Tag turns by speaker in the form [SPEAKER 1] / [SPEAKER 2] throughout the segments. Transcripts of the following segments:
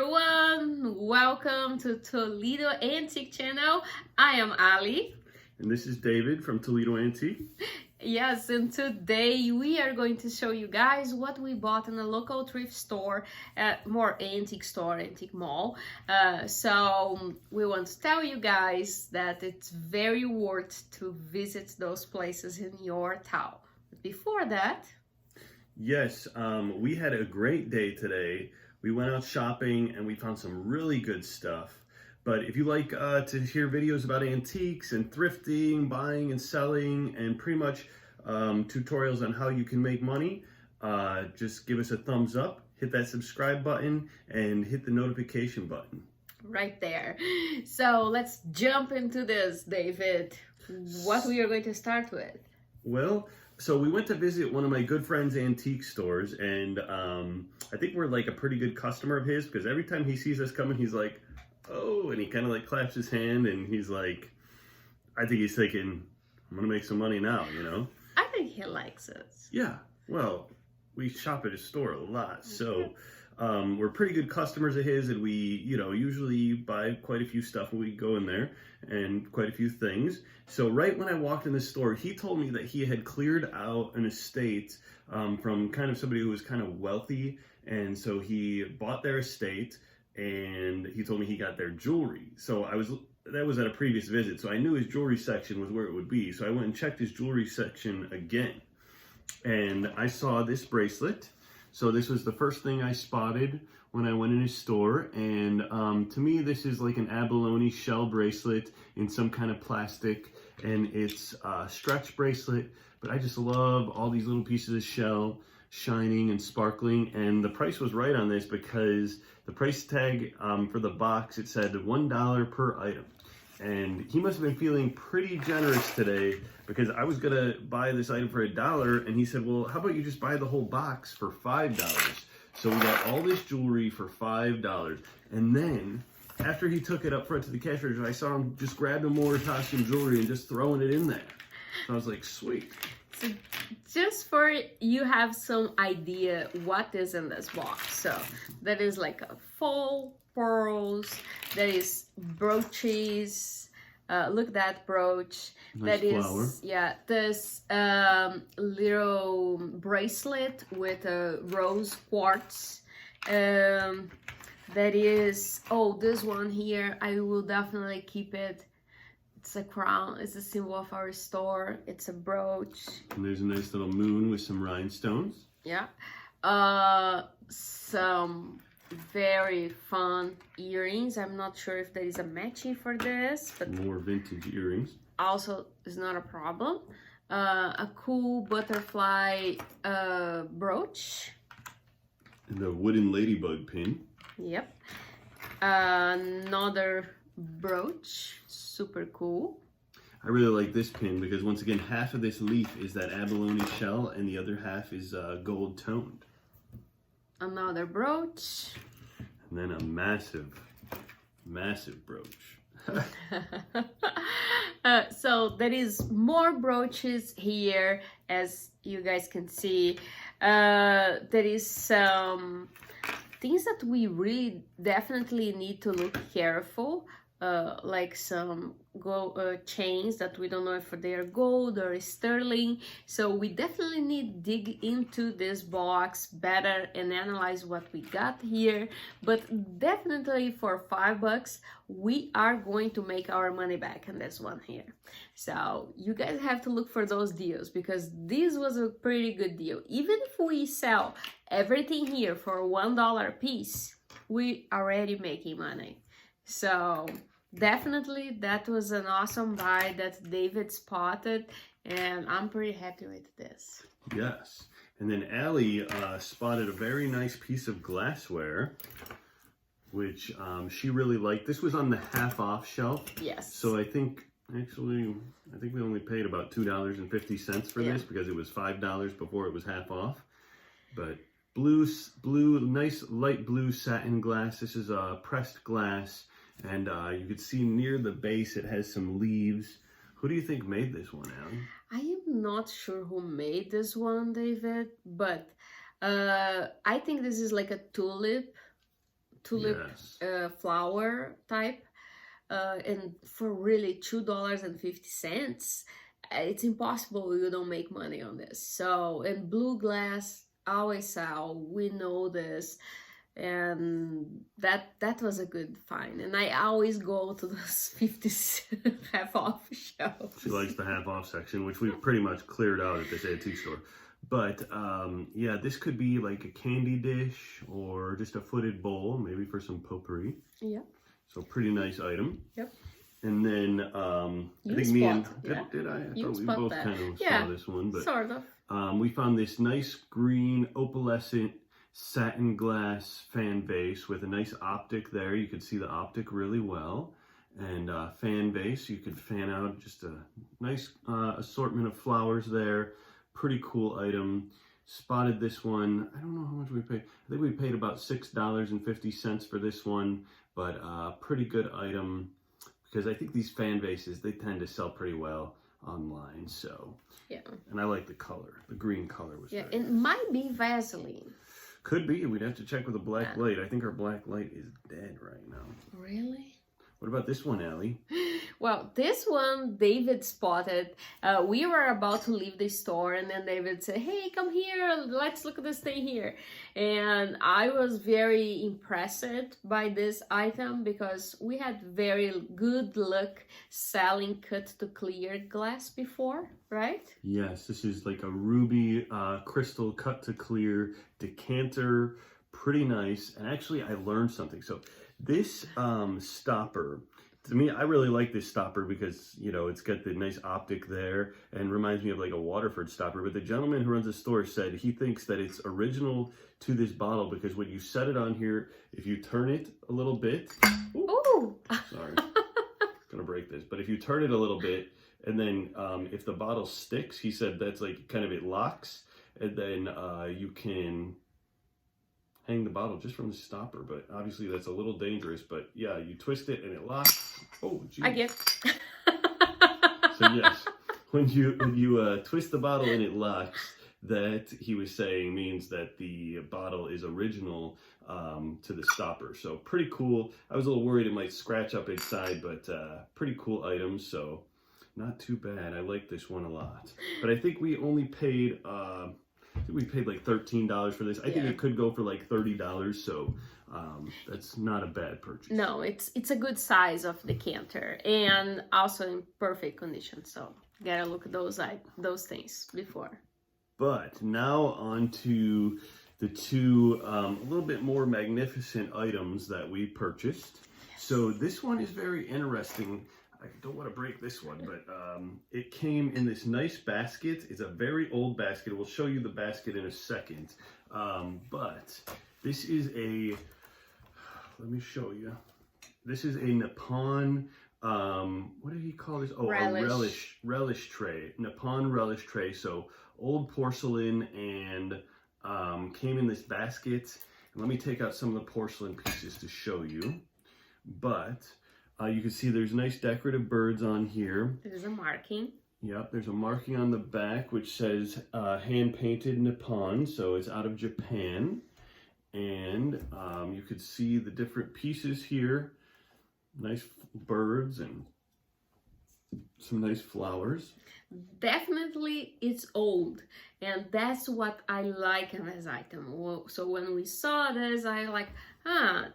[SPEAKER 1] everyone, welcome to Toledo Antique Channel. I am Ali.
[SPEAKER 2] And this is David from Toledo Antique.
[SPEAKER 1] Yes, and today we are going to show you guys what we bought in a local thrift store, more antique store, antique mall. So we want to tell you guys that it's very worth to visit those places in your town. But before that,
[SPEAKER 2] yes, we had a great day today. We went out shopping and we found some really good stuff. But if you like to hear videos about antiques and thrifting, buying and selling, and pretty much tutorials on how you can make money, just give us a thumbs up, hit that subscribe button, and hit the notification button.
[SPEAKER 1] Right there. So let's jump into this, David. What we are going to start with?
[SPEAKER 2] Well, so we went to visit one of my good friend's antique stores, and I think we're like a pretty good customer of his because every time he sees us coming, he's like, oh, and he kind of like claps his hand and he's like, I think he's thinking, I'm gonna make some money now, you know?
[SPEAKER 1] I think he likes it.
[SPEAKER 2] Yeah, well, we shop at his store a lot, so we're pretty good customers of his, and we, usually buy quite a few stuff when we go in there, and quite a few things. So right when I walked in the store, he told me that he had cleared out an estate from kind of somebody who was kind of wealthy, and so he bought their estate, and he told me he got their jewelry. So that was at a previous visit, so I knew his jewelry section was where it would be. So I went and checked his jewelry section again, and I saw this bracelet. So this was the first thing I spotted when I went in his store, and to me this is like an abalone shell bracelet in some kind of plastic, and it's a stretch bracelet, but I just love all these little pieces of shell shining and sparkling, and the price was right on this because the price tag for the box, it said $1 per item. And he must have been feeling pretty generous today because I was gonna buy this item for $1, and he said, well, how about you just buy the whole box for $5? So we got all this jewelry for $5. And then after he took it up front to the cash register, I saw him just grabbing more Tashian jewelry and just throwing it in there. So I was like, sweet.
[SPEAKER 1] So just for you have some idea what is in this box. So that is like a full pearls, that is brooches. Look at that brooch.
[SPEAKER 2] Nice
[SPEAKER 1] that
[SPEAKER 2] flower.
[SPEAKER 1] Is, yeah, this little bracelet with a rose quartz. That is, oh, this one here, I will definitely keep it. It's a crown, it's a symbol of our store. It's a brooch.
[SPEAKER 2] And there's a nice little moon with some rhinestones.
[SPEAKER 1] Yeah. Some very fun earrings. I'm not sure if there is a matching for this, but
[SPEAKER 2] more vintage earrings.
[SPEAKER 1] Also is not a problem. A cool butterfly brooch.
[SPEAKER 2] And a wooden ladybug pin.
[SPEAKER 1] Yep. Another brooch, super cool.
[SPEAKER 2] I really like this pin because once again, half of this leaf is that abalone shell and the other half is gold toned.
[SPEAKER 1] Another brooch.
[SPEAKER 2] And then a massive brooch.
[SPEAKER 1] So there is more brooches here, as you guys can see. There is some things that we really definitely need to look careful, like some chains that we don't know if they are gold or sterling. So we definitely need to dig into this box better and analyze what we got here. But definitely for $5, we are going to make our money back on this one here. So you guys have to look for those deals because this was a pretty good deal. Even if we sell everything here for $1 a piece, we already making money. So definitely that was an awesome buy that David spotted, and I'm pretty happy with this.
[SPEAKER 2] Yes. And then Allie spotted a very nice piece of glassware, which she really liked. This was on the half off shelf.
[SPEAKER 1] Yes.
[SPEAKER 2] So I think we only paid about $2.50 for this because it was $5 before it was half off. But blue, nice light blue satin glass. This is a pressed glass. And you can see near the base it has some leaves. Who do you think made this one, Allie?
[SPEAKER 1] I am not sure who made this one, David, but I think this is like a tulip tulip flower type. And for really $2.50, it's impossible you don't make money on this. So, and blue glass always sell, we know this, and that was a good find. And I always go to those 50 half off shelves.
[SPEAKER 2] She likes the half off section, which we've pretty much cleared out at this antique store. But yeah, this could be like a candy dish or just a footed bowl, maybe for some potpourri.
[SPEAKER 1] Yeah.
[SPEAKER 2] So pretty nice item.
[SPEAKER 1] Yep.
[SPEAKER 2] And then I think me and did I? I thought we both kind of saw this one, but
[SPEAKER 1] sort of.
[SPEAKER 2] We found this nice green opalescent satin glass fan vase with a nice optic there. You could see the optic really well. And fan vase, you could fan out just a nice assortment of flowers there. Pretty cool item. Spotted this one. I don't know how much we paid. I think we paid about $6.50 for this one, but pretty good item because I think these fan vases, they tend to sell pretty well online. So yeah, and I like the color. The green color was
[SPEAKER 1] it might be Vaseline.
[SPEAKER 2] Could be. We'd have to check with a black light. I think our black light is dead right now.
[SPEAKER 1] Really?
[SPEAKER 2] What about this one, Allie?
[SPEAKER 1] Well, this one David spotted. We were about to leave the store, and then David said, "Hey, come here, let's look at this thing here." And I was very impressed by this item because we had very good luck selling cut to clear glass before, right? Yes,
[SPEAKER 2] this is like a ruby crystal cut to clear decanter. Pretty nice. And actually, I learned something. So this stopper, to me, I really like this stopper because, you know, it's got the nice optic there and reminds me of like a Waterford stopper. But the gentleman who runs the store said he thinks that it's original to this bottle because when you set it on here, if you turn it a little bit, sorry, gonna break this. But if you turn it a little bit and then if the bottle sticks, he said that's like kind of it locks, and then you can hang the bottle just from the stopper, but obviously that's a little dangerous. But yeah, you twist it and it locks. Oh, geez.
[SPEAKER 1] I get.
[SPEAKER 2] So yes, when you twist the bottle and it locks, that he was saying means that the bottle is original to the stopper. So pretty cool. I was a little worried it might scratch up inside, but pretty cool item. So not too bad. I like this one a lot. But I think we only paid. I think we paid like $13 for this. I think it could go for like $30, so that's not a bad purchase.
[SPEAKER 1] No, it's a good size of decanter and also in perfect condition. So gotta look at those things before.
[SPEAKER 2] But now on to the two a little bit more magnificent items that we purchased. Yes. So this one is very interesting. I don't want to break this one, but it came in this nice basket. It's a very old basket. We'll show you the basket in a second. But this is let me show you. This is a Nippon, what did he call this? Oh, relish. A relish tray. Nippon relish tray. So old porcelain and came in this basket. And let me take out some of the porcelain pieces to show you. But you can see there's nice decorative birds on here.
[SPEAKER 1] There's a marking.
[SPEAKER 2] Yep, there's a marking on the back which says hand-painted Nippon, so it's out of Japan. And you could see the different pieces here. Nice birds and some nice flowers.
[SPEAKER 1] Definitely it's old, and that's what I like in this item. So when we saw this, I like,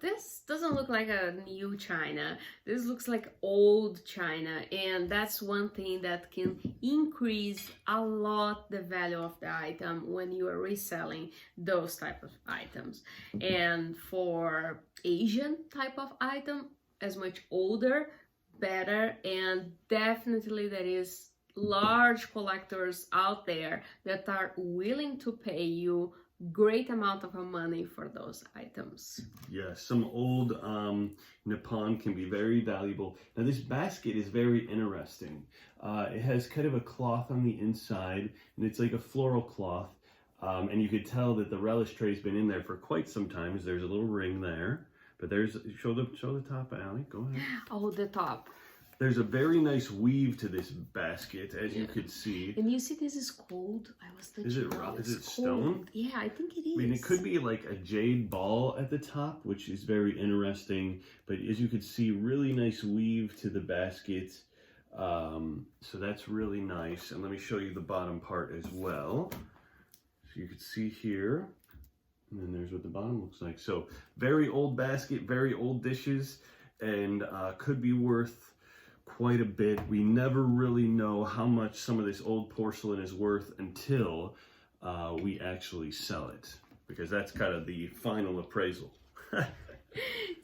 [SPEAKER 1] this doesn't look like a new china. This looks like old china, and that's one thing that can increase a lot the value of the item when you are reselling those type of items. And for Asian type of item, as much older, better, and definitely there is large collectors out there that are willing to pay you great amount of money for those items.
[SPEAKER 2] Yes, some old Nippon can be very valuable. Now this basket is very interesting. It has kind of a cloth on the inside, and it's like a floral cloth. And you could tell that the relish tray's been in there for quite some time, as there's a little ring there. But there's, show the top, Allie, go ahead.
[SPEAKER 1] Oh, the top.
[SPEAKER 2] There's a very nice weave to this basket, as you could see.
[SPEAKER 1] And you see, this is cold. I was touching.
[SPEAKER 2] Is it rock? Is it stone?
[SPEAKER 1] Yeah, I think it is.
[SPEAKER 2] I mean, it could be like a jade ball at the top, which is very interesting. But as you can see, really nice weave to the basket. So that's really nice. And let me show you the bottom part as well. So you can see here. And then there's what the bottom looks like. So very old basket, very old dishes, and could be worth quite a bit. We never really know how much some of this old porcelain is worth until we actually sell it, because that's kind of the final appraisal.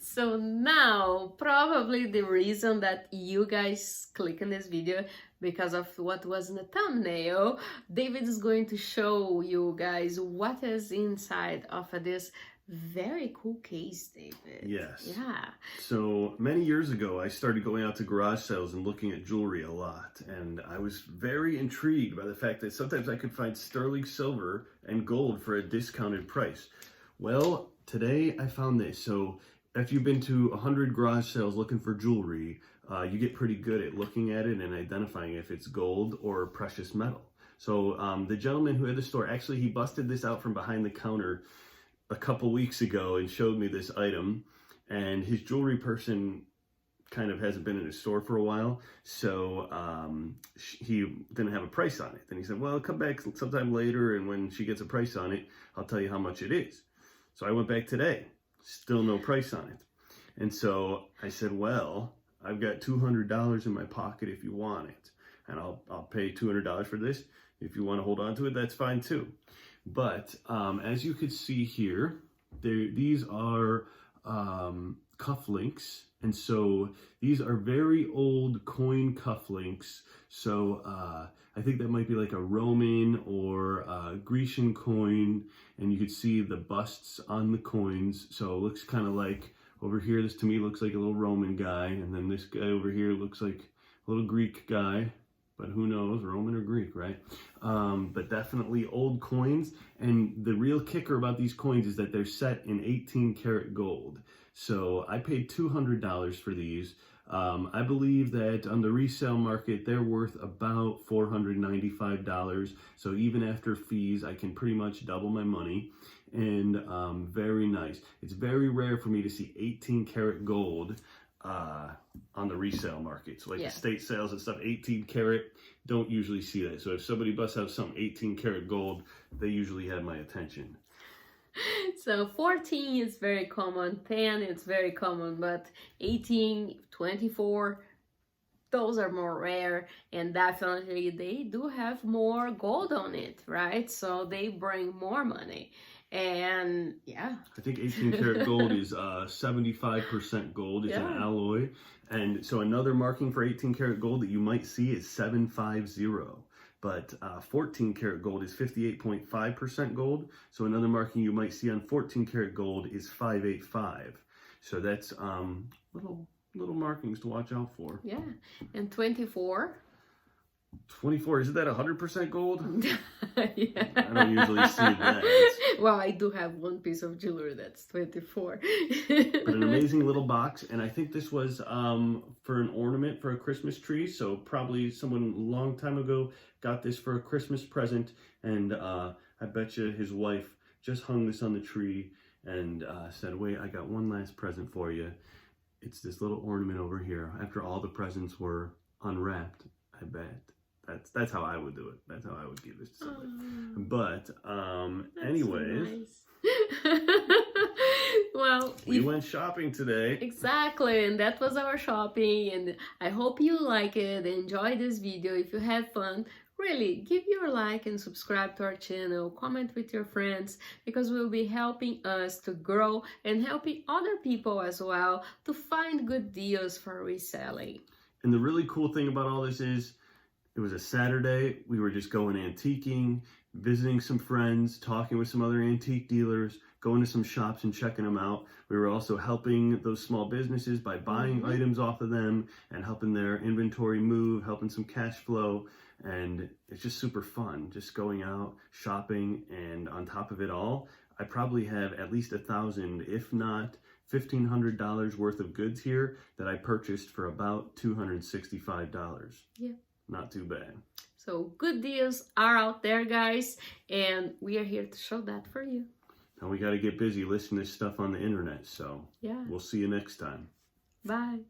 [SPEAKER 1] So now, probably the reason that you guys click on this video because of what was in the thumbnail, David is going to show you guys what is inside of this very cool case, David.
[SPEAKER 2] Yes.
[SPEAKER 1] Yeah.
[SPEAKER 2] So many years ago, I started going out to garage sales and looking at jewelry a lot. And I was very intrigued by the fact that sometimes I could find sterling silver and gold for a discounted price. Well, today I found this. So if you've been to 100 garage sales looking for jewelry, you get pretty good at looking at it and identifying if it's gold or precious metal. So the gentleman who had the store, actually, he busted this out from behind the counter a couple weeks ago and showed me this item, and his jewelry person kind of hasn't been in his store for a while, so he didn't have a price on it. And he said, well, come back sometime later, and when she gets a price on it, I'll tell you how much it is. So I went back today, still no price on it. And so I said, well, I've got $200 in my pocket if you want it, and I'll pay $200 for this. If you want to hold on to it, that's fine too. But as you could see here, these are cufflinks, and so these are very old coin cufflinks. So I think that might be like a Roman or a Grecian coin, and you could see the busts on the coins. So it looks kind of like over here, this to me looks like a little Roman guy, and then this guy over here looks like a little Greek guy. But who knows, Roman or Greek, right? But definitely old coins. And the real kicker about these coins is that they're set in 18 karat gold. So I paid $200 for these. I believe that on the resale market, they're worth about $495. So even after fees, I can pretty much double my money. And very nice. It's very rare for me to see 18 karat gold on the resale market. So like estate sales and stuff, 18 karat, don't usually see that. So if somebody busts out some 18 karat gold, they usually have my attention.
[SPEAKER 1] So 14 is very common, 10 is very common, but 18, 24, those are more rare, and definitely they do have more gold on it, right? So they bring more money. And yeah, I
[SPEAKER 2] think 18 karat gold is 75% gold. It's an alloy. And so another marking for 18 karat gold that you might see is 750. But 14 karat gold is 58.5% gold. So another marking you might see on 14 karat gold is 585. So that's little markings to watch out for.
[SPEAKER 1] Yeah, and 24.
[SPEAKER 2] 24, isn't that 100% gold?
[SPEAKER 1] Yeah.
[SPEAKER 2] I don't usually see that.
[SPEAKER 1] Well, I do have one piece of jewelry that's 24.
[SPEAKER 2] But an amazing little box, and I think this was for an ornament for a Christmas tree, so probably someone a long time ago got this for a Christmas present, and I bet you his wife just hung this on the tree and said, wait, I got one last present for you. It's this little ornament over here. After all the presents were unwrapped, I bet. That's how I would do it. That's how I would give this to somebody. But anyways,
[SPEAKER 1] so nice. Well,
[SPEAKER 2] we went shopping today.
[SPEAKER 1] Exactly, and that was our shopping, and I hope you like it, enjoy this video. If you have fun, really give your like and subscribe to our channel, comment with your friends, because we'll be helping us to grow and helping other people as well to find good deals for reselling.
[SPEAKER 2] And the really cool thing about all this is, it was a Saturday. We were just going antiquing, visiting some friends, talking with some other antique dealers, going to some shops and checking them out. We were also helping those small businesses by buying items off of them and helping their inventory move, helping some cash flow. And it's just super fun, just going out, shopping. And on top of it all, I probably have at least 1,000, if not $1,500 worth of goods here that I purchased for about $265.
[SPEAKER 1] Yeah.
[SPEAKER 2] Not too bad.
[SPEAKER 1] So good deals are out there, guys, and we are here to show that for you.
[SPEAKER 2] And we got to get busy listing this stuff on the internet, so
[SPEAKER 1] yeah.
[SPEAKER 2] We'll see you next time.
[SPEAKER 1] Bye.